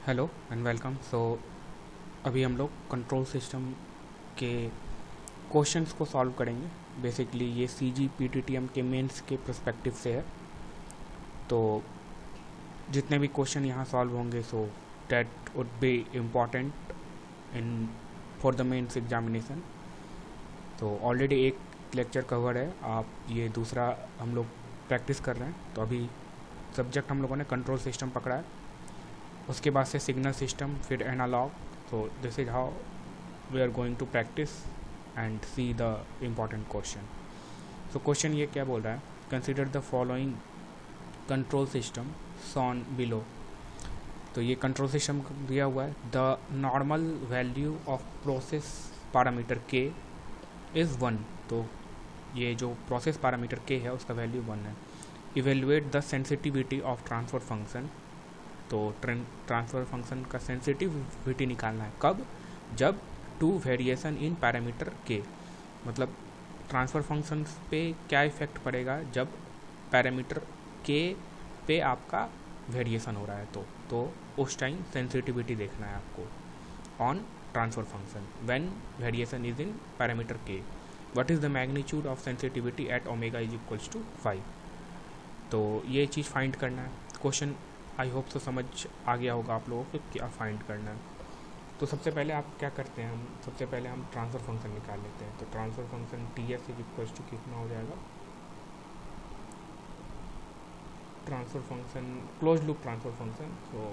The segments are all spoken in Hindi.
Hello and welcome. अभी हम लोग कंट्रोल सिस्टम के क्वेश्चंस को सॉल्व करेंगे। बेसिकली ये C G P T T M के मेंस के पर्सपेक्टिव से है। तो जितने भी क्वेश्चन यहाँ सॉल्व होंगे so that would be important in for the mains examination. तो ऑलरेडी एक लेक्चर कवर है, आप ये दूसरा हम लोग प्रैक्टिस कर रहे हैं। तो अभी सब्जेक्ट हम लोगों ने कंट्रोल सिस्टम पकड़ा है, उसके बाद से सिग्नल सिस्टम, फिर एनालॉग। तो this is how we are going to practice and see the important question. So question ये क्या बोल रहा है, consider the following control system shown below. तो ये कंट्रोल सिस्टम दिया हुआ है। The normal value of process parameter K is 1। तो ये जो प्रोसेस पैरामीटर के है उसका वैल्यू 1 है। Evaluate the sensitivity of transfer function. तो ट्रांसफर फंक्शन का सेंसिटिविटी निकालना है कब, जब टू वेरिएशन इन पैरामीटर के, मतलब ट्रांसफर फंक्शन पे क्या इफेक्ट पड़ेगा जब पैरामीटर के पे आपका वेरिएशन हो रहा है। तो उस टाइम सेंसिटिविटी देखना है आपको on transfer function when variation is in parameter के। What is the magnitude of sensitivity at omega is equals to 5। तो ये चीज़ फाइंड करना है। क्वेश्चन आई होप तो समझ आ गया होगा आप लोगों को क्या फाइंड करना है। तो सबसे पहले आप क्या करते हैं, सबसे पहले हम ट्रांसफर फंक्शन निकाल लेते हैं। तो transfer function T S is equals to कितना हो जाएगा, transfer function close loop transfer function. तो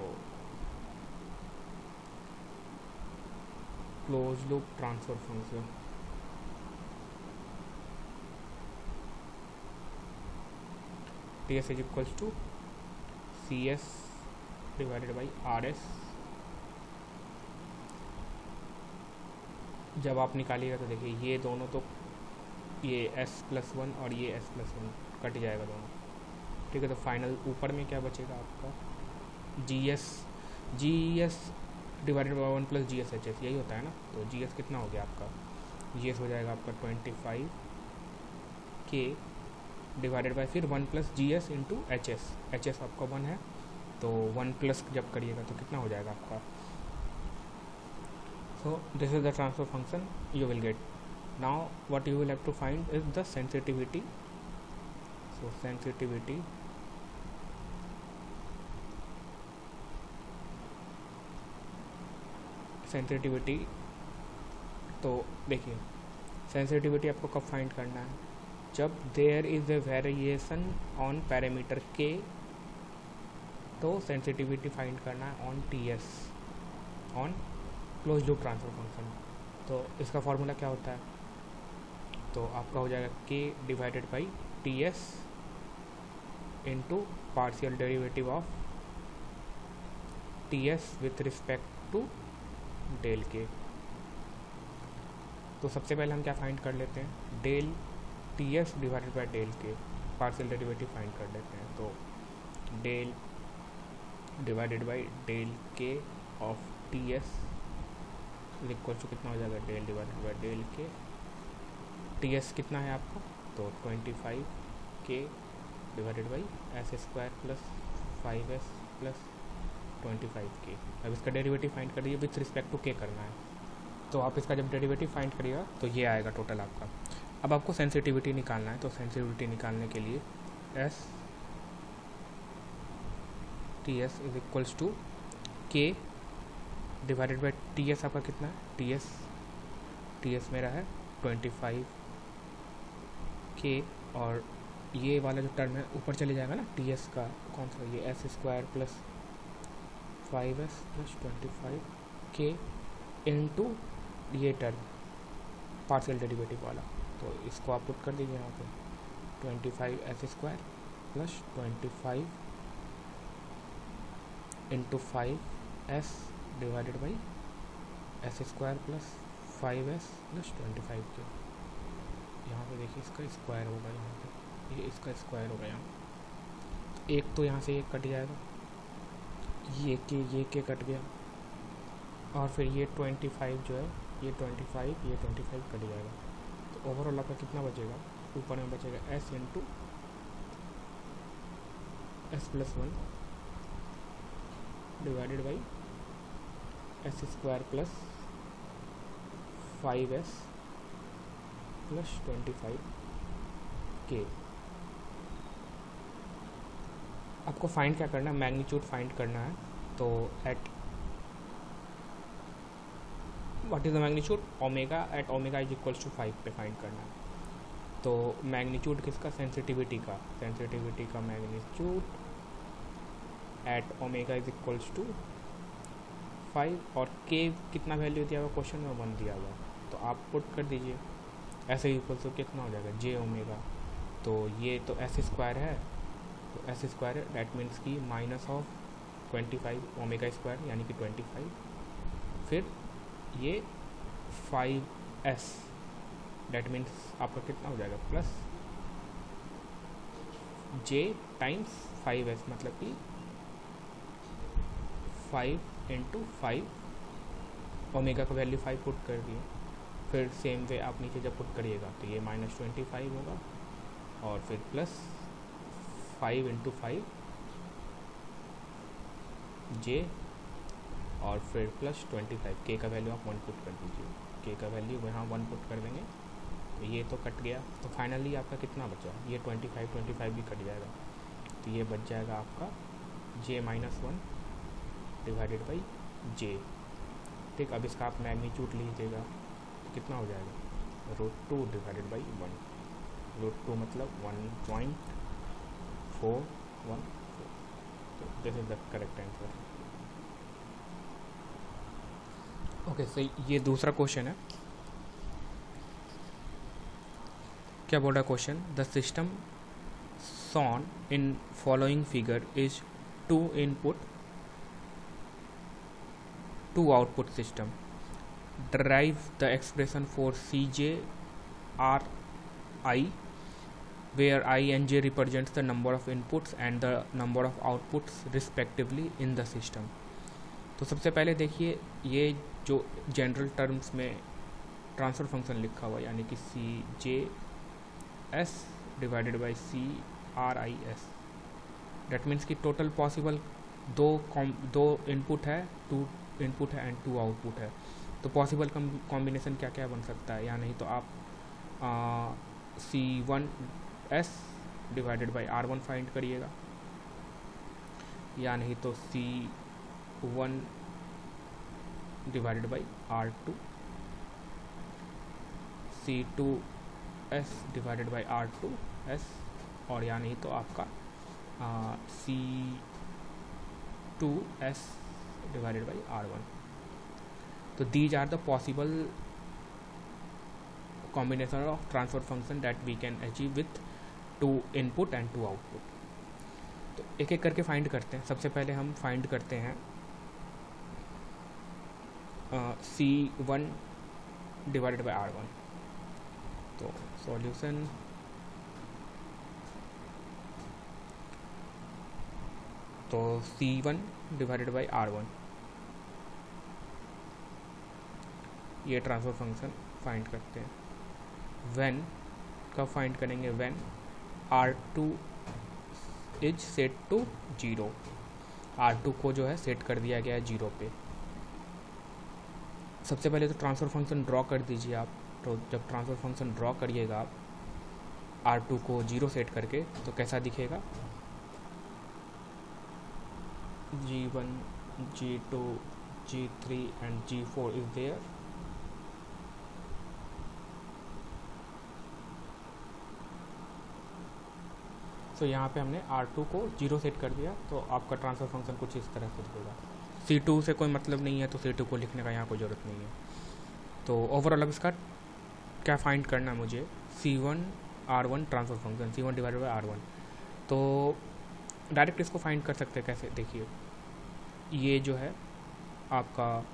close loop transfer function T S is equals to C S divided by R S. जब आप निकालिएगा तो देखिए ये दोनों तो ये s+1 और ये s+1 कट जाएगा दोनों, ठीक है। तो फाइनल ऊपर में क्या बचेगा आपका, G S divided by 1 plus G S H S, यही होता है ना। तो जी एस कितना हो गया आपका, जी एस हो जाएगा आपका 25 के डिवाइडेड बाई फिर 1 plus G S into H S आपका 1 है। तो 1 प्लस जब करिएगा तो कितना हो जाएगा आपका। So this is the transfer function you will get. Now what you will have to find is the sensitivity. So sensitivity तो देखिए सेंसिटिविटी आपको कब फाइंड करना है, जब there is a variation on parameter K. तो सेंसिटिविटी फाइंड करना है on T S, on close loop transfer function. तो इसका फॉर्मूला क्या होता है, तो आपका हो जाएगा k divided by T S into partial derivative of T S with respect to del K. तो सबसे पहले हम क्या फाइंड कर लेते हैं, del T S divided by del K, partial derivative find कर लेते हैं। तो del divided by del K of T S equal to कितना हो जाएगा, del divided by del K. T S कितना है आपको, तो 25 K divided by S square plus 5s plus 25 K. अब इसका डेरिवेटिव फाइंड करिए, विथ रिस्पेक्ट टू के करना है। तो आप इसका जब डेरिवेटिव फाइंड करिएगा तो ये आएगा टोटल आपका। अब आपको सेंसिटिविटी निकालना है। तो सेंसिटिविटी निकालने के लिए S T S is equals to K divided by T S आपका कितना है, टी एस मेरा है 25 के, और ये वाला जो टर्म है ऊपर चले जाएगा ना, टी एस का कौन सा, ये S square plus 5s plus 25 के इंटू ये टर्म पार्शियल डेरिवेटिव वाला। तो इसको आप पुट कर दीजिए यहाँ पे 25 S square plus 25 into 5s divided by S square plus 5s plus 25 के। यहाँ पे देखिए इसका स्क्वायर होगा, यहाँ पे ये इसका स्क्वायर होगा। यहाँ एक तो यहाँ से एक कट जाएगा, ये के कट गया, और फिर ये 25 जो है ये 25 कट जाएगा। तो ओवरऑल आपका कितना बचेगा, ऊपर में बचेगा s into s+1 divided by S square plus 5s plus 25k। आपको फाइंड क्या करना है, मैग्नीट्यूड फाइंड करना है। तो at what is the magnitude, omega at omega is equals to 5 पे फाइंड करना है। तो मैग्नीट्यूड किसका, सेंसिटिविटी का magnitude at omega is equals to 5 और k कितना वैल्यू दिया हुआ क्वेश्चन में, 1 दिया हुआ। तो आप पुट कर दीजिए, ऐसे इक्वल्स टू कितना हो जाएगा, j ओमेगा। तो ये तो एस स्क्वायर है, तो एस स्क्वायर है, डैट मीन्स की माइनस ऑफ 25 ओमेगा स्क्वायर यानी कि 25, फिर ये 5s, डैट मीन्स आपका कितना हो जाएगा, प्लस j टाइम्स 5s, मतलब कि 5 इंटू 5, ओमेगा का वैल्यू 5 पुट कर दिए। फिर सेम वे आप नीचे जब पुट करिएगा तो ये -25 होगा और फिर प्लस 5 इंटू 5 j और फिर प्लस 25, k का वैल्यू आप 1 पुट कर दीजिए, k का वैल्यू यहाँ 1 पुट कर देंगे। तो ये तो कट गया, तो फाइनली आपका कितना बचा, ये 25 भी कट जाएगा। तो ये बच जाएगा आपका j -1 डिवाइडेड बाई j। ठीक, अब इसका आप मैग्नीट्यूड लीजिएगा तो कितना हो जाएगा, √2 डिवाइडेड बाई 1। √2 मतलब 1.414। तो this is the correct answer. Okay, सही। ये दूसरा क्वेश्चन है। क्या बोल रहा है question, the system shown in following figure is 2 input 2 output system. Derive the expression for CJRI where I and J represents the number of inputs and the number of outputs respectively in the system. तो सबसे पहले देखिए, ये जो जनरल टर्म्स में ट्रांसफर फंक्शन लिखा हुआ यानी कि CJS divided by CRIS, that means कि टोटल पॉसिबल दो इनपुट है, 2 इनपुट है एंड 2 आउटपुट है। तो पॉसिबल कॉम्बिनेशन क्या क्या बन सकता है, या नहीं तो आप C1S divided by R1 find करिएगा, या नहीं तो C1 divided by R2, C2S divided by R2S, और या नहीं तो आपका C2S डिवाइडेड बाई R1। तो these are the possible combination of transfer function that we can achieve with 2 input and 2 output। तो एक एक करके फाइंड करते हैं। सबसे पहले हम फाइंड करते हैं C1 डिवाइडेड बाई R1। तो सॉल्यूशन, तो C1 डिवाइडेड बाई R1, ये ट्रांसफर फंक्शन फाइंड करते हैं। व्हेन कब फाइंड करेंगे, when R2 is set to 0, R2 को जो है सेट कर दिया गया है 0 पे। सबसे पहले तो ट्रांसफर फंक्शन ड्रॉ कर दीजिए आप। तो जब ट्रांसफर फंक्शन ड्रॉ करिएगा आप R2 को 0 सेट करके, तो कैसा दिखेगा, G1 G2 G3 and G4 is there. तो यहाँ पे हमने R2 को 0 सेट कर दिया, तो आपका ट्रांसफर फंक्शन कुछ इस तरह से दिखेगा। C2 से कोई मतलब नहीं है तो C2 को लिखने का यहाँ कोई ज़रूरत नहीं है। तो ओवरऑल अब इसका क्या फाइंड करना है मुझे, C1 R1 transfer function, C1 divided by R1। तो डायरेक्ट इसको फाइंड कर सकते हैं कैसे, देखिए ये जो है आपका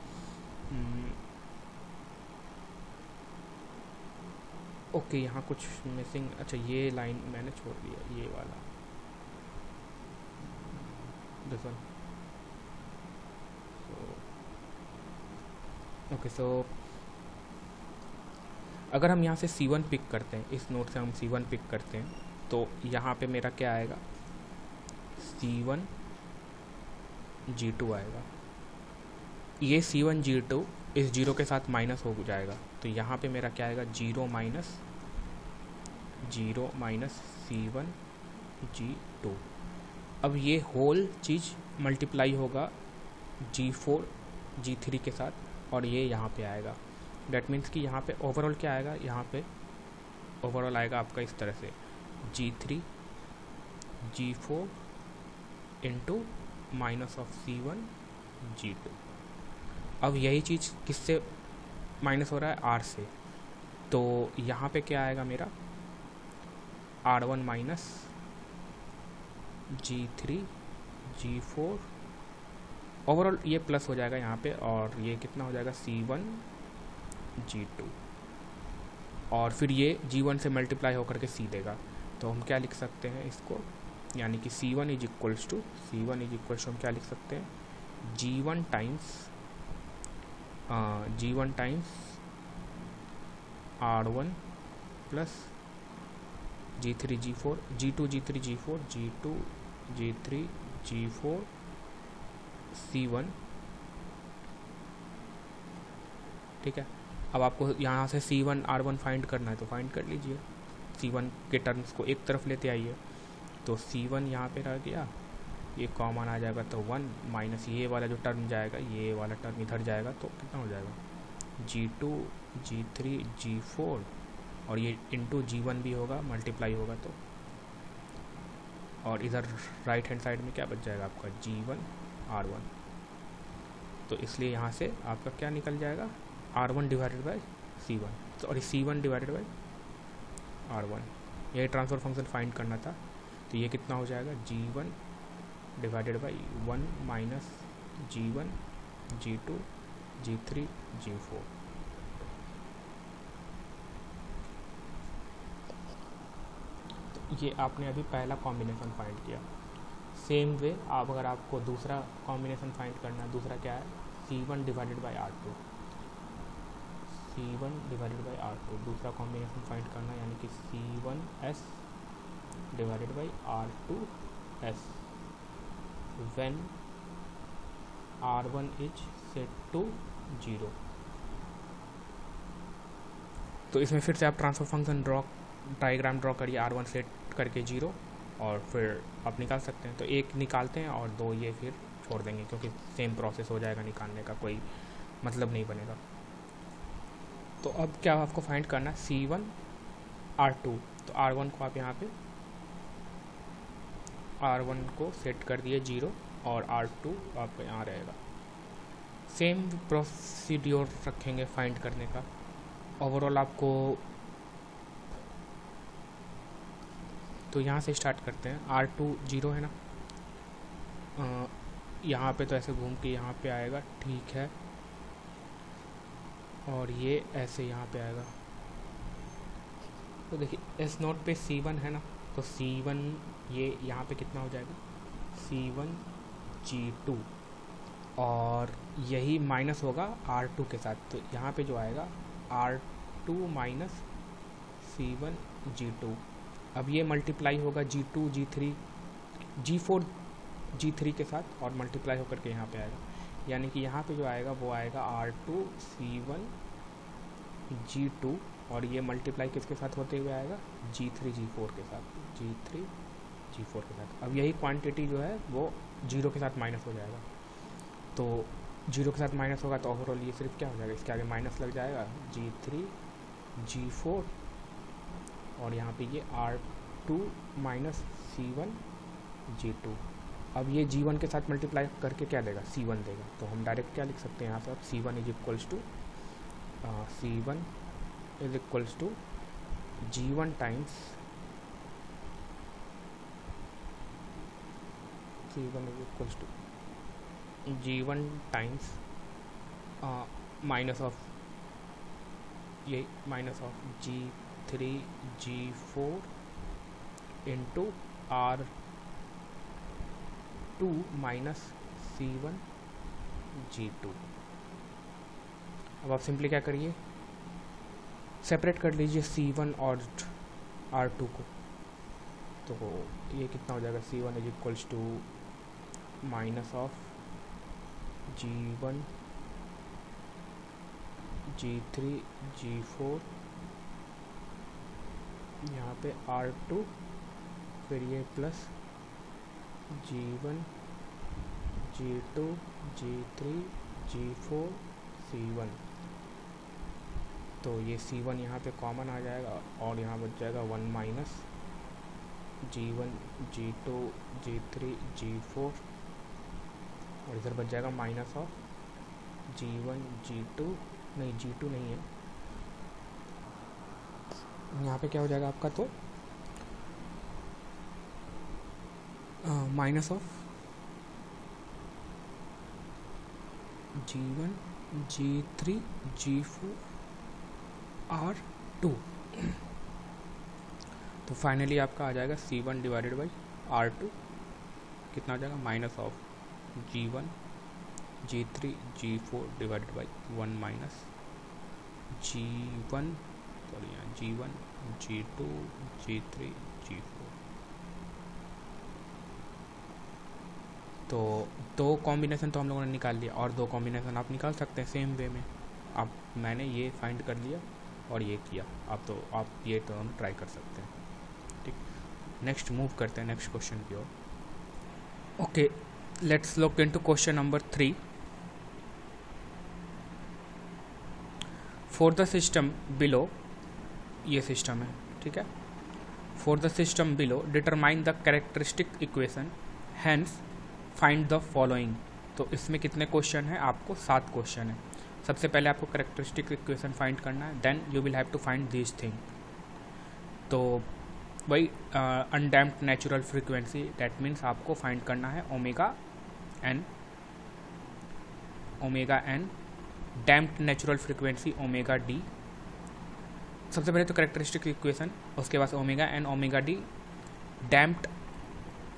ओके, यहाँ कुछ मिसिंग, अच्छा ये लाइन मैंने छोड़ दिया, ये वाला दिस वन। ओके, सो अगर हम यहाँ से C1 पिक करते हैं, इस नोट से हम C1 पिक करते हैं, तो यहाँ पे मेरा क्या आएगा, C1 G2 आएगा। ये C1 G2 इस जीरो के साथ माइनस हो जाएगा, तो यहाँ पे मेरा क्या आएगा, जीरो माइनस C1G2। अब ये होल चीज़ मल्टीप्लाई होगा G4 G3 के साथ, और ये यहाँ पे आएगा। डेट मीन्स कि यहाँ पे ओवरऑल क्या आएगा, यहाँ पे ओवरऑल आएगा आपका इस तरह से G3 G4 into minus of C1G2। अब यही चीज़ किससे माइनस हो रहा है, R से, तो यहाँ पे क्या आएगा मेरा R1 minus G3 G4, overall ये प्लस हो जाएगा यहाँ पे, और ये कितना हो जाएगा C1G2, और फिर ये G1 से मल्टीप्लाई होकर के C देगा। तो हम क्या लिख सकते हैं इसको, यानी कि C1 इज इक्वल्स टू हम क्या लिख सकते हैं, G1 times R1 plus G3 G4 G2 G3 G4 G2 G3 G4 C1। ठीक है, अब आपको यहाँ से C1 R1 फाइंड करना है, तो फाइंड कर लीजिए। C1 के टर्म्स को एक तरफ लेते आइए, तो C1 यहाँ पे रह गया, ये कॉमन आ जाएगा, तो 1 माइनस ये वाला जो टर्म जाएगा, ये वाला टर्म इधर जाएगा, तो कितना हो जाएगा G2 G3 G4, और ये इंटू G1 भी होगा, मल्टीप्लाई होगा, तो और इधर राइट हैंड साइड में क्या बच जाएगा आपका G1 R1। तो इसलिए यहाँ से आपका क्या निकल जाएगा, R1 divided by C1, sorry C1 divided by R1। यही ट्रांसफर फंक्शन फाइंड करना था, तो ये कितना हो जाएगा G1 divided by 1 minus G1 G2 G3 G4। तो ये आपने अभी पहला कॉम्बिनेशन फाइंड किया। सेम वे आप अगर आपको दूसरा कॉम्बिनेशन फाइंड करना है, दूसरा क्या है, C1 डिवाइडेड बाई R2, दूसरा कॉम्बिनेशन फाइंड करना, यानी कि C1S divided by R2S when R1 is set to 0। तो इसमें फिर से आप ट्रांसफर फंक्शन डायग्राम ड्रॉ करिए, R1 सेट करके 0, और फिर आप निकाल सकते हैं। तो एक निकालते हैं और दो ये फिर छोड़ देंगे, क्योंकि सेम प्रोसेस हो जाएगा, निकालने का कोई मतलब नहीं बनेगा। तो अब क्या आपको फाइंड करना है, C1 R2, तो R1 को आप यहाँ पे R1 को सेट कर दिए 0, और R2 आपका यहाँ रहेगा। सेम प्रोसीड्योर रखेंगे फाइंड करने का। ओवरऑल आपको, तो यहाँ से स्टार्ट करते हैं, R2 0 है ना, यहाँ पे तो ऐसे घूम के यहाँ पे आएगा, ठीक है, और ये ऐसे यहाँ पे आएगा। तो देखिए S0 पे C1 है ना, तो C1 ये यहाँ पे कितना हो जाएगा, C1G2, और यही माइनस होगा R2 के साथ, तो यहाँ पे जो आएगा R2 माइनस C1G2। अब ये मल्टीप्लाई होगा G2 G3 G4 G3 के साथ, और मल्टीप्लाई होकर के यहाँ पे आएगा, यानी कि यहाँ पे जो आएगा वो आएगा R2 C1G2, और ये मल्टीप्लाई किसके साथ होते हुए आएगा, G3 G4 के साथ, G3 G4 के साथ। अब यही क्वांटिटी जो है वो 0 के साथ माइनस हो जाएगा, तो 0 के साथ माइनस होगा, तो ओवरऑल ये सिर्फ क्या हो जाएगा, इसके आगे माइनस लग जाएगा, G3 G4, और यहाँ पे ये R2 माइनस C1G2। अब ये G1 के साथ मल्टीप्लाई करके क्या देगा, C1 देगा, तो हम डायरेक्ट क्या लिख सकते हैं यहाँ से, C1 is equals to G1 times G1 times minus of ये minus of G3 G4 into R2 minus C1G2। अब आप सिंपली क्या करिए, सेपरेट कर लीजिए C1 और R2 को, तो ये कितना हो जाएगा, C1 is equals to minus of G1 G3 G4, यहाँ पे R2, फिर ये plus G1 G2 G3 G4 C1। तो ये C1 यहाँ पे कॉमन आ जाएगा और यहाँ बच जाएगा 1 minus G1 G2 G3 G4, और इधर बच जाएगा माइनस ऑफ G1 G2, नहीं G2 नहीं है, यहाँ पे क्या हो जाएगा आपका, तो minus of G1 G3 G4 R2। तो फाइनली आपका आ जाएगा C1 डिवाइडेड बाई R2 कितना आ जाएगा, minus of G1 G3 G4 divided by 1 minus G1 G2 G3 G4। तो दो कॉम्बिनेशन तो हम लोगों ने निकाल लिया, और दो कॉम्बिनेशन आप निकाल सकते हैं सेम वे में। अब मैंने ये फाइंड कर लिया और ये किया, अब तो आप ये तो हम ट्राई कर सकते हैं। ठीक, नेक्स्ट मूव करते हैं नेक्स्ट क्वेश्चन की ओर। Okay, let's look into question number 3। For the system below, ये सिस्टम है, ठीक है। For the system below determine the characteristic equation, hence find the following. तो इसमें कितने क्वेश्चन हैं, आपको 7 क्वेश्चन है। सबसे पहले आपको कैरेक्टरिस्टिक इक्वेशन फाइंड करना है, then you will have to find this thing. तो वही undamped natural frequency, that means आपको फाइंड करना है omega n, damped natural frequency omega d. सबसे पहले तो कैरेक्टरिस्टिक इक्वेशन, उसके बाद omega n omega d, damped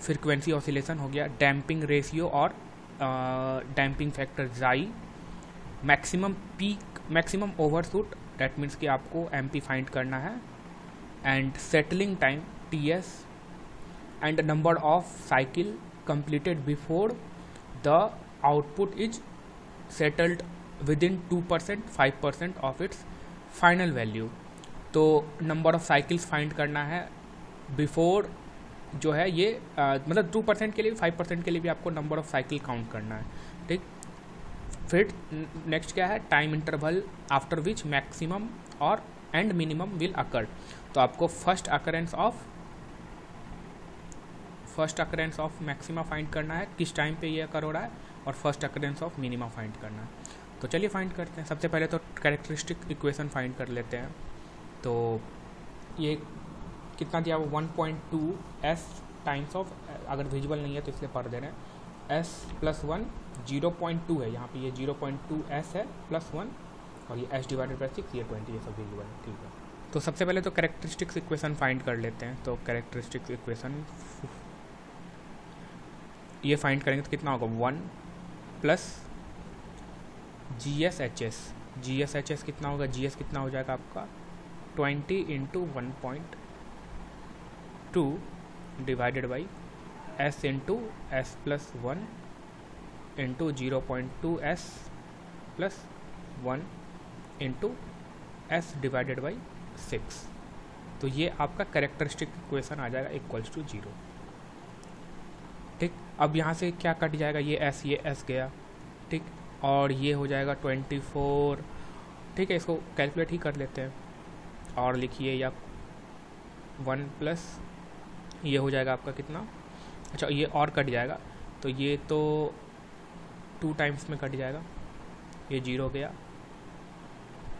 frequency oscillation हो गया, डैम्पिंग रेशियो और damping factor xi, maximum peak, maximum overshoot, that means कि आपको एमपी फाइंड करना है, and settling time TS, and number of cycle completed before the output is settled with in 2% 5% of its final value. तो नंबर ऑफ साइकिल्स फाइंड करना है बिफोर जो है ये मतलब 2% के लिए 5% के लिए भी आपको नंबर ऑफ साइकिल काउंट करना है, ठीक। फिर नेक्स्ट क्या है, time interval after which maximum और एंड मिनिमम विल अकर। तो आपको first occurrence of maxima find करना है, किस टाइम पे ये अकर हो रहा है, और first occurrence of minima find करना है। तो चलिए फाइंड करते हैं। सबसे पहले तो कैरेक्टरिस्टिक इक्वेशन फाइंड कर लेते हैं। तो ये कितना दिया हुआ, 1.2 s टाइम्स ऑफ, अगर विजुअल नहीं है तो इसलिए पढ़ दे रहे हैं, s + 1 0.2 है, यहाँ पे ये 0.2 s है +1, और ये s डिवाइडेड बाई 6, ये 20, ये सब विजुअल है, ठीक है। तो सबसे पहले तो कैरेक्टरिस्टिक्स इक्वेशन फाइंड कर लेते हैं। तो कैरेक्टरिस्टिक्स इक्वेशन ये फाइंड करेंगे तो कितना होगा, 1 + GSHS कितना होगा, GS कितना हो जाएगा आपका 20 × 1.2 divided by s × s + 1 × 0.2s + 1 × s divided by 6। तो ये आपका कैरेक्टरिस्टिक इक्वेशन आ जाएगा = 0, ठीक। अब यहाँ से क्या कट जाएगा, ये s गया, ठीक, और ये हो जाएगा 24, ठीक है। इसको कैलकुलेट ही कर लेते हैं और लिखिए, या 1 + ये हो जाएगा आपका कितना, अच्छा ये और कट जाएगा, तो ये तो 2 टाइम्स में कट जाएगा, ये 0 गया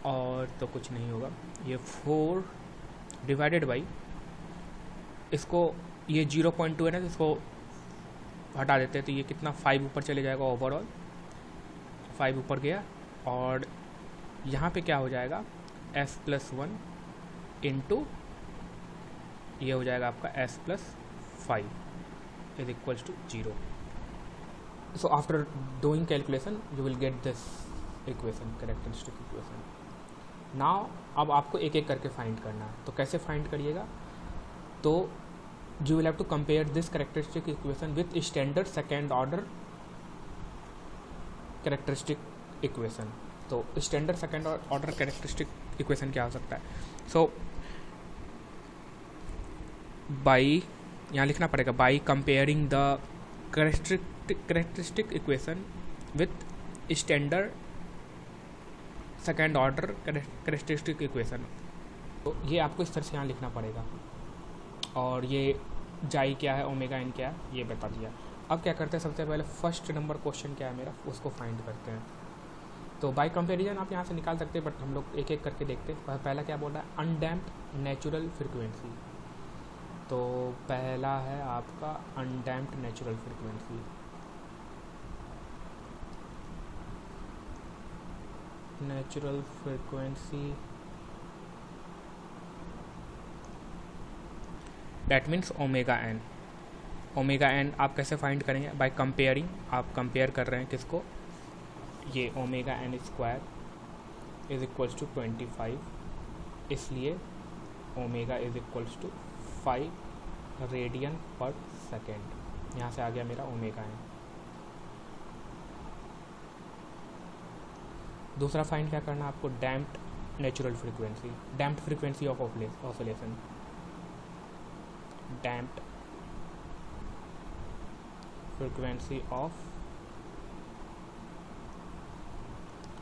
और तो कुछ नहीं होगा, ये 4 डिवाइडेड बाई, इसको ये 0.2 है ना, तो इसको हटा देते हैं, तो ये कितना 5 ऊपर चले जाएगा, ओवरऑल 5 ऊपर गया, और यहाँ पे क्या हो जाएगा, s + 1 × ये हो जाएगा आपका s + 5 = 0। So after doing calculation you will get this equation, characteristic equation. Now अब आपको एक एक करके फाइंड करना है। तो कैसे फाइंड करिएगा, तो you will have to compare this characteristic equation with standard second order characteristic equation. तो standard second order characteristic equation क्या हो सकता है? सो बाई, यहाँ लिखना पड़ेगा, by comparing the characteristic equation with standard second order characteristic equation. तो ये आपको इस तरह से यहाँ लिखना पड़ेगा, और ये जाई क्या है, ओमेगा एन क्या है, ये बता दिया। अब क्या करते हैं, सबसे पहले फर्स्ट नंबर क्वेश्चन क्या है मेरा, उसको फाइंड करते हैं। तो बाय कंपैरिजन आप यहाँ से निकाल सकते हैं, बट हम लोग एक एक करके देखते हैं। पहला क्या बोल रहा है, अनडैम्प्ड नेचुरल फ्रीक्वेंसी। तो पहला है आपका undamped natural frequency. Natural frequency that means omega n. Omega n आप कैसे फाइंड करेंगे, बाय कंपेयरिंग, आप कंपेयर कर रहे हैं किसको, ये omega n square is equals to 25, इसलिए omega is equals to 5 radian per second. यहाँ से आ गया मेरा ओमेगा एन। दूसरा फाइंड क्या करना है आपको, damped natural frequency, damped frequency of oscillation, damped frequency of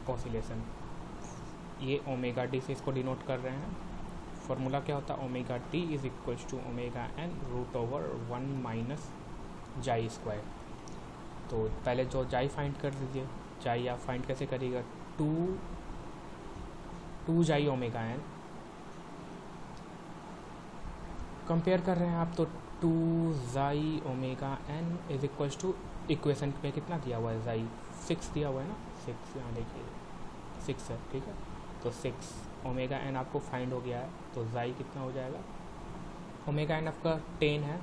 oscillation, ये ओमेगा डी से इसको डिनोट कर रहे हैं। फॉर्मूला क्या होता है, omega d is equals to omega n root over 1 minus xi square. तो पहले जो जाई फाइंड कर दीजिए, जाई आप फाइंड कैसे करिएगा, टू जाई ओमेगा एन, कंपेयर कर रहे हैं आप, तो 2 xi omega n is equals to, equation पे कितना दिया हुआ है, जाई 6 दिया हुआ है ना, 6 यहाँ देखिए 6 है, ठीक है। तो 6 ओमेगा एन आपको फाइंड हो गया है, तो जाई कितना हो जाएगा, ओमेगा एन आपका 10 है,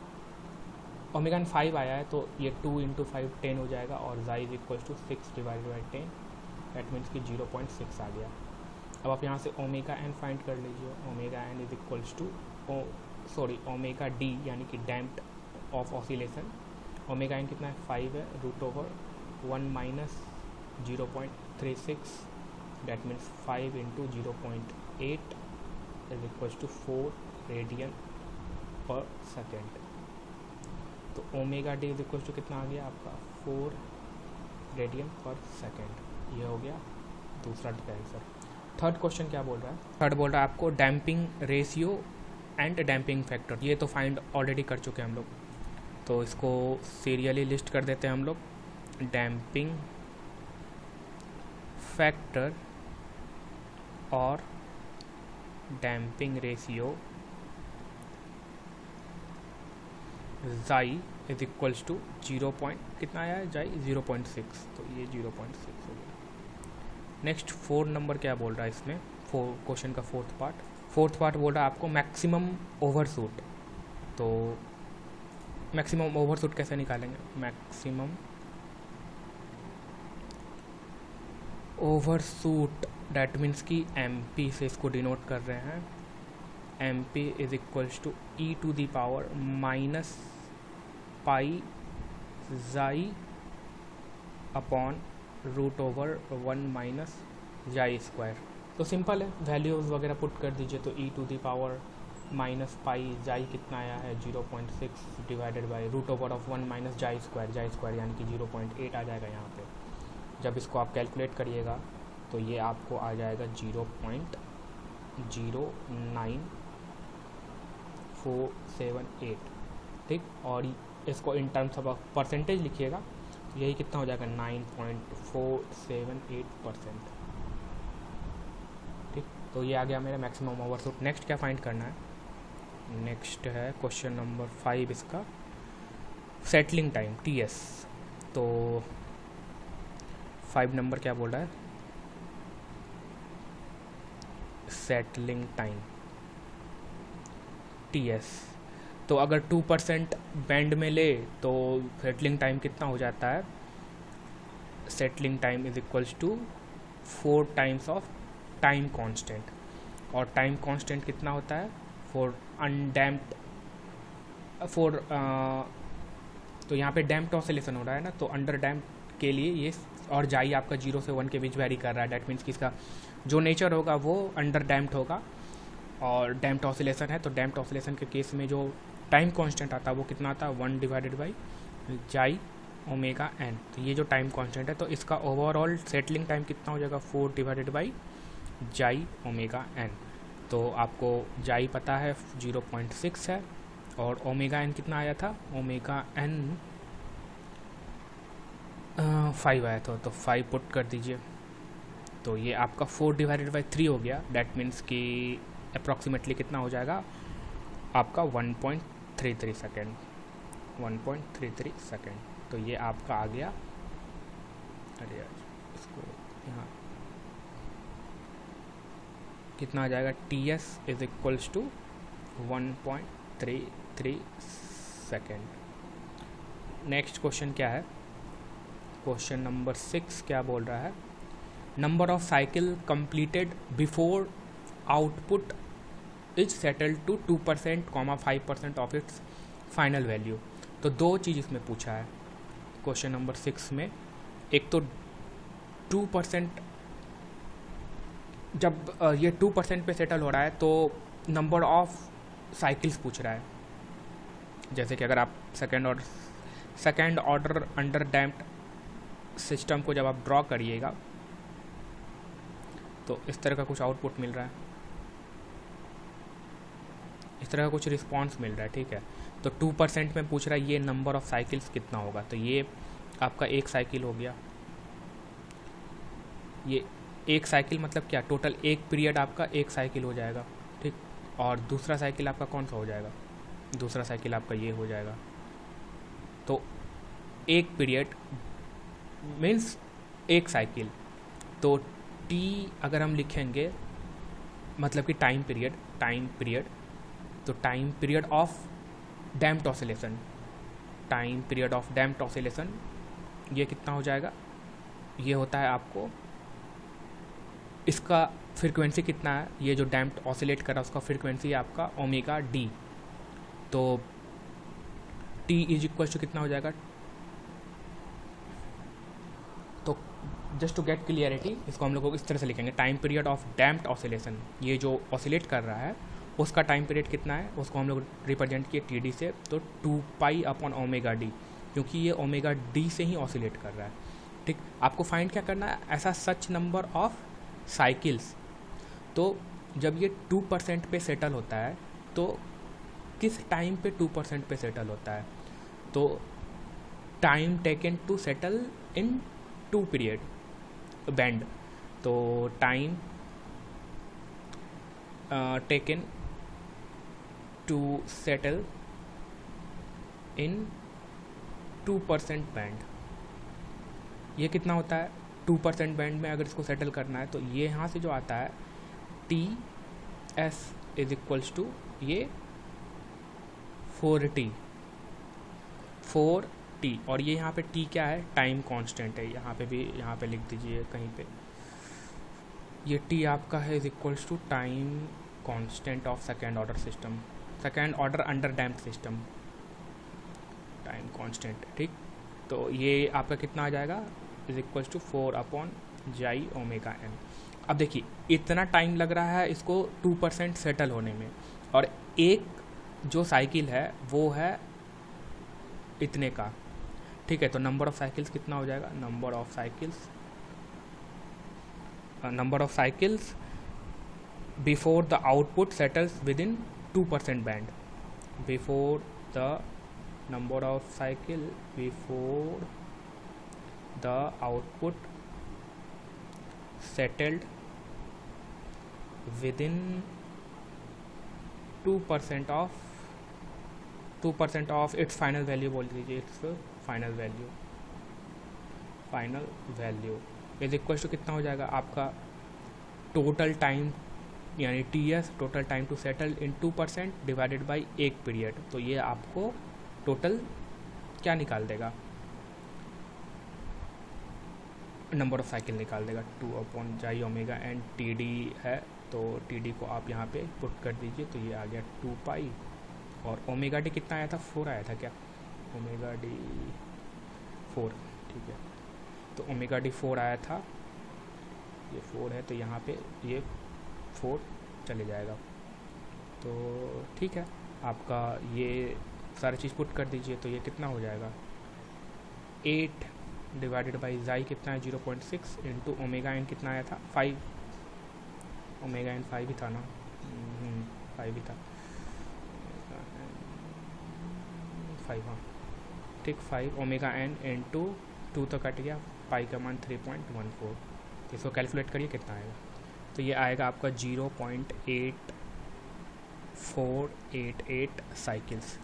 ओमेगा एन 5 आया है, तो ये 2 इंटू 5 10 हो जाएगा, और xi is equals to 6 divided by 10, that means कि 0.6 आ गया। अब आप यहाँ से ओमेगा एन फाइंड कर लीजिए, omega n is equals to omega d यानी कि damped of oscillation, omega n कितना है 5 है, root over 1 minus 0.36, that means 5 into 0.8 is equals to 4 radian per second. तो omega d is equals to कितना आ गया आपका 4 रेडियन पर सेकेंड। ये हो गया दूसरा आंसर। थर्ड क्वेश्चन क्या बोल रहा है, थर्ड बोल रहा है आपको damping ratio and damping factor. ये तो फाइंड ऑलरेडी कर चुके हैं हम लोग, तो इसको सीरियली लिस्ट कर देते हैं हम लोग। डैम्पिंग फैक्टर और डैम्पिंग रेशियो जाई इज इक्वल्स टू 0. कितना आया है जाई 0.6, तो ये 0.6 हो गया। नेक्स्ट 4 नंबर क्या बोल रहा है इसमें, क्वेश्चन का फोर्थ पार्ट बोल रहा है आपको मैक्सिमम ओवरशूट। तो मैक्सिमम ओवरशूट कैसे निकालेंगे, मैक्सिमम ओवरशूट डैट मीन्स कि MP से इसको डिनोट कर रहे हैं, MP is equals to e to the power minus pi xi upon root over 1 minus xi square. तो सिंपल है, वैल्यूज़ वगैरह पुट कर दीजिए, तो e to the power minus pi xi कितना आया है 0.6 divided by root over of 1 minus xi square यानी कि 0.8 आ जाएगा यहाँ पे। जब इसको आप कैलकुलेट करिएगा तो ये आपको आ जाएगा 0.09478, ठीक। और इसको इन टर्म्स ऑफ परसेंटेज लिखिएगा, यही कितना हो जाएगा 9.478%, ठीक। तो ये आ गया मेरा मैक्सिमम ओवरशूट। नेक्स्ट क्या फाइंड करना है, नेक्स्ट है क्वेश्चन नंबर 5 इसका, सेटलिंग टाइम TS। तो 5 नंबर क्या बोल रहा है, सेटलिंग टाइम TS। तो अगर 2% बैंड में ले तो सेटलिंग टाइम कितना हो जाता है, settling time is equals to 4 times of time constant. और टाइम कांस्टेंट कितना होता है फॉर अनडैम्प्ड, तो यहाँ पे डैम्प्ड ऑसिलेशन हो रहा है ना, तो अंडर डैम्प्ड के लिए ये और जाई आपका 0 से 1 के बीच वेरी कर रहा है। डैट मीन्स कि इसका जो नेचर होगा वो अंडर डैम्प्ड होगा और डैम्प्ड ऑसिलेशन है, तो डैम्प्ड ऑसिलेशन के केस में जो टाइम कांस्टेंट आता है वो कितना आता है 1 divided by xi omega N. तो ये जो टाइम कांस्टेंट है तो इसका ओवरऑल सेटलिंग टाइम कितना हो जाएगा 4 divided by xi omega N. तो आपको जाई पता है 0.6 है और ओमेगा एन कितना आया था, ओमेगा एन 5 आया था, तो 5 पुट कर दीजिए। तो ये आपका 4 डिवाइडेड बाई 3 हो गया। डैट मीन्स कि अप्रॉक्सीमेटली कितना हो जाएगा आपका 1.33 सेकेंड, 1.33 सेकेंड। तो ये आपका आ गया, अरे यार इसको यहाँ कितना आ जाएगा, t S is equals to 1.33 second. Next question क्या है, क्वेश्चन नंबर 6 क्या बोल रहा है, number of cycle completed before output is settled to 2%, 5% of its final value. तो दो चीज़ इसमें पूछा है क्वेश्चन नंबर 6 में। एक तो 2%, जब ये 2% पे सेटल हो रहा है तो नंबर ऑफ साइकिल्स पूछ रहा है। जैसे कि अगर आप second order under damped system को जब आप ड्रॉ करिएगा तो इस तरह का कुछ आउटपुट मिल रहा है, इस तरह का कुछ रिस्पॉन्स मिल रहा है, ठीक है। तो 2% में पूछ रहा है ये नंबर ऑफ साइकिल्स कितना होगा, तो ये आपका एक साइकिल हो गया। ये एक साइकिल मतलब क्या, टोटल एक पीरियड आपका एक साइकिल हो जाएगा, ठीक। और दूसरा साइकिल आपका कौन सा हो जाएगा, दूसरा साइकिल आपका ये हो जाएगा। तो एक पीरियड मीन्स एक साइकिल, तो टी अगर हम लिखेंगे मतलब कि टाइम पीरियड, तो time period of damped oscillation, time period of damped oscillation ये कितना हो जाएगा, ये होता है आपको, इसका फ्रीक्वेंसी कितना है, ये जो डैम्प्ड ऑसिलेट कर रहा है उसका फ्रीक्वेंसी है आपका ओमेगा डी। तो टी इज इक्वल टू कितना हो जाएगा, तो जस्ट टू गेट क्लियरिटी इसको हम लोग इस तरह से लिखेंगे, time period of damped oscillation, ये जो ऑसिलेट कर रहा है उसका टाइम पीरियड कितना है, उसको हम लोग रिप्रेजेंट किए टी डी से, तो 2 अपॉन ओमेगा डी, क्योंकि ये ओमेगा डी से ही ऑसिलेट कर रहा है, ठीक। आपको फाइंड क्या करना है, ऐसा सच नंबर ऑफ साइकिल्स। तो जब ये 2% पे सेटल होता है तो किस टाइम पे 2% पे सेटल होता है, तो time taken to settle in 2 period band, तो time taken to settle in 2% band, ये कितना होता है 2% बैंड में अगर इसको सेटल करना है तो ये यहाँ से जो आता है t S is equals to ये 4t, और ये यहाँ पे t क्या है, टाइम कांस्टेंट है, यहाँ पे लिख दीजिए कहीं पे, ये t आपका है is equals to time constant of second order system, second order under damped system, time constant, ठीक। तो ये आपका कितना आ जाएगा is equals to 4 upon xi omega n. अब देखिए इतना टाइम लग रहा है इसको 2% सेटल होने में, और एक जो साइकिल है वो है इतने का, ठीक है। तो नंबर ऑफ साइकिल्स कितना हो जाएगा, number of cycles before the output settles with in 2% band, before the number of cycle before the output settled within 2% of its final value, बोल दीजिए its final value is equal to कितना हो जाएगा आपका टोटल टाइम यानी t s, total time to settle in 2% divided by एक पीरियड। तो ये आपको टोटल क्या निकाल देगा, नंबर ऑफ साइकिल निकाल देगा, 2 upon xi omega N T D है, तो टी डी को आप यहाँ पे पुट कर दीजिए, तो ये आ गया 2 पाई, और ओमेगा डी कितना आया था, 4 आया था क्या, ओमेगा डी 4, ठीक है। तो ओमेगा डी 4 आया था, ये 4 है तो यहाँ पे ये 4 चले जाएगा। तो ठीक है, आपका ये सारी चीज़ पुट कर दीजिए तो ये कितना हो जाएगा, 8 डिवाइडेड बाई जाई कितना है 0.6 इंटू ओमेगा एन कितना आया था 5, ओमेगा एन 5 ही था ना, 5 ही था 5, हाँ ठीक 5 ओमेगा एन इंटू 2 तो कट गया, पाई का मान 3.14, इसको कैलकुलेट करिए कितना आएगा। तो ये आएगा आपका 0.8488 साइकिल्स।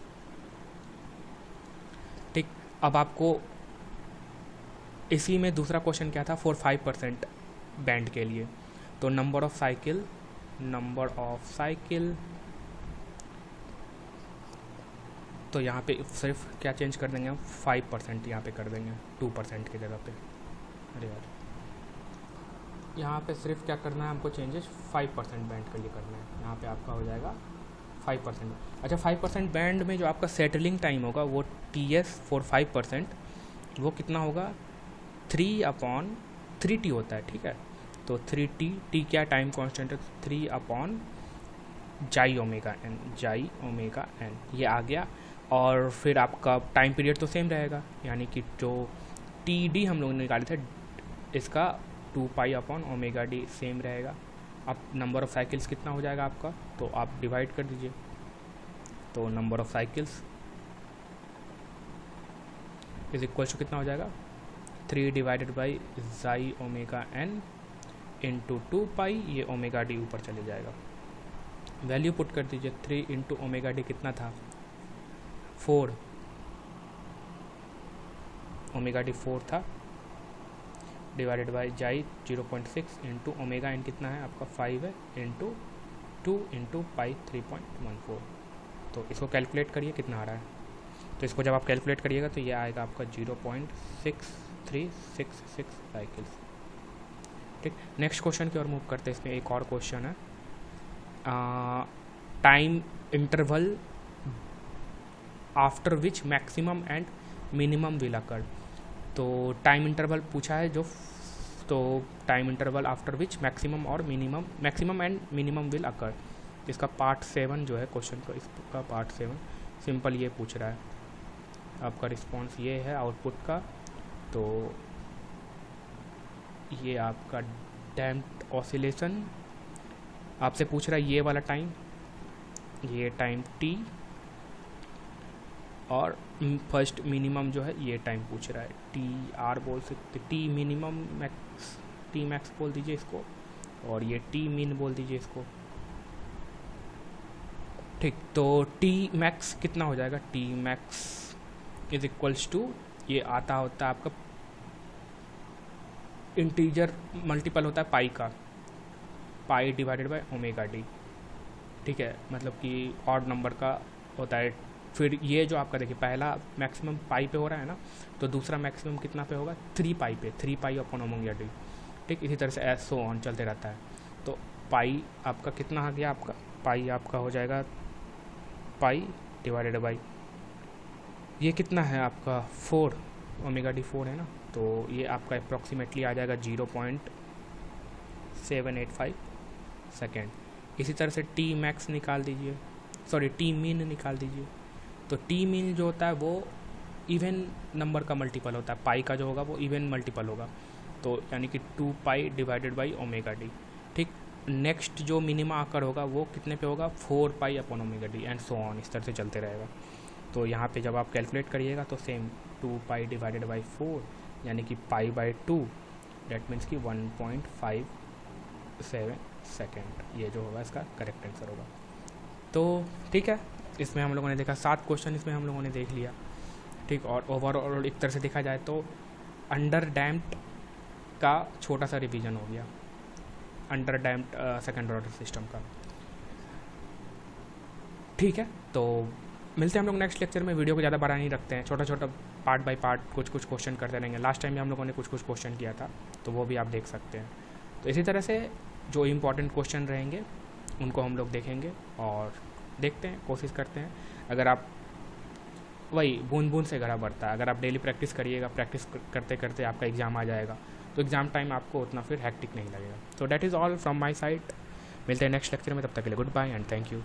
ठीक, अब आपको इसी में दूसरा क्वेश्चन क्या था, 4-5% बैंड के लिए, तो नंबर ऑफ साइकिल तो यहाँ पे सिर्फ क्या चेंज कर देंगे हम, 5% यहाँ पे कर देंगे 2% की जगह पे। अरे यार, यहाँ पे सिर्फ क्या करना है हमको, चेंजेस 5% बैंड के लिए करना है। यहाँ पे आपका हो जाएगा 5%। अच्छा, 5% बैंड में जो आपका सेटलिंग टाइम होगा वो TS फॉर 5% वो कितना होगा, 3/3T होता है। ठीक है, तो 3T, T क्या टाइम कांस्टेंट है, 3/जाई ओमेगा एन, ये आ गया। और फिर आपका टाइम पीरियड तो सेम रहेगा, यानी कि जो TD हम लोग ने निकाले थे इसका 2π/ओमेगा डी सेम रहेगा। अब नंबर ऑफ़ साइकिल्स कितना हो जाएगा आपका, तो आप डिवाइड कर दीजिए, तो number of cycles is equal to कितना हो जाएगा, 3 divided by xi omega n into 2π, ये ओमेगा डी ऊपर चले जाएगा। वैल्यू पुट कर दीजिए, 3 इंटू ओमेगा डी कितना था, 4, ओमेगा डी 4 था, डिवाइडेड बाई जाई 0.6 इंटू ओमेगा एन कितना है आपका 5 है, इंटू 2 इंटू पाई 3.14। तो इसको कैलकुलेट करिए कितना आ रहा है। तो इसको जब आप कैलकुलेट करिएगा तो ये आएगा आपका 0.6366 साइकिल्स। ठीक, नेक्स्ट क्वेश्चन की ओर मूव करते हैं। इसमें एक और क्वेश्चन है, time interval after which maximum and minimum will occur. तो टाइम इंटरवल पूछा है जो, तो time interval after which maximum और maximum and minimum will occur, इसका पार्ट 7 जो है क्वेश्चन का, इसका पार्ट 7 सिंपल ये पूछ रहा है। आपका रिस्पांस ये है आउटपुट का, तो ये आपका डैम्प्ड ऑसिलेशन आपसे पूछ रहा है, ये वाला टाइम, ये टाइम t, और फर्स्ट मिनिमम जो है ये टाइम पूछ रहा है, TR बोल सकते, T minimum max, T max बोल दीजिए इसको, और ये T मिन बोल दीजिए इसको। ठीक, तो T मैक्स कितना हो जाएगा, T max is equals to, ये आता होता है आपका इंटीजर मल्टीपल होता है पाई का, पाई डिवाइडेड बाय ओमेगा डी। ठीक है, मतलब कि ऑड नंबर का होता है। फिर ये जो आपका देखिए पहला मैक्सिमम पाई पे हो रहा है ना, तो दूसरा मैक्सिमम कितना पे होगा, 3 पाई पे, 3π/ओमेगा डी। ठीक, इसी तरह से ऐसो ऑन चलते रहता है। तो पाई आपका कितना आ गया, आपका पाई आपका हो जाएगा पाई डिवाइडेड बाई, ये कितना है आपका 4, ओमेगा डी 4 है ना, तो ये आपका अप्रॉक्सीमेटली आ जाएगा 0.785 सेकेंड। इसी तरह से टी मैक्स निकाल दीजिए, सॉरी टी मीन निकाल दीजिए। तो टी मीन जो होता है वो इवन नंबर का मल्टीपल होता है, पाई का जो होगा वो इवन मल्टीपल होगा, तो यानी कि 2π डिवाइडेड बाई ओमेगा डी। ठीक, नेक्स्ट जो मिनिमा आकर होगा वो कितने पे होगा, 4π/ओमेगा डी, एंड सो ऑन, इस तरह से चलते रहेगा। तो यहाँ पे जब आप कैलकुलेट करिएगा तो सेम 2π डिवाइडेड बाई 4 यानी कि π/2, डेट मीन्स कि 1.57 सेकेंड, ये जो होगा इसका करेक्ट आंसर होगा। तो ठीक है, इसमें हम लोगों ने देखा 7 क्वेश्चन इसमें हम लोगों ने देख लिया। ठीक, और ओवरऑल एक तरह से देखा जाए तो अंडर डैम्प्ड का छोटा सा रिवीजन हो गया, under damped second order system का। ठीक है, तो मिलते हैं हम लोग नेक्स्ट लेक्चर में। वीडियो को ज़्यादा बड़ा नहीं रखते हैं, छोटा छोटा पार्ट बाय पार्ट कुछ कुछ क्वेश्चन करते रहेंगे। लास्ट टाइम भी हम लोगों ने कुछ कुछ क्वेश्चन किया था, तो वो भी आप देख सकते हैं। तो इसी तरह से जो इम्पोर्टेंट क्वेश्चन रहेंगे उनको हम लोग देखेंगे और देखते हैं, कोशिश करते हैं। अगर आप वही बूंद बूंद से घड़ा बढ़ता है। अगर आप डेली प्रैक्टिस करिएगा, प्रैक्टिस करते करते आपका एग्ज़ाम आ जाएगा, तो एग्ज़ाम टाइम आपको उतना फिर हैक्टिक नहीं लगेगा। So that is all from my side. मिलते हैं नेक्स्ट लेक्चर में, तब तक के लिए goodbye and thank you.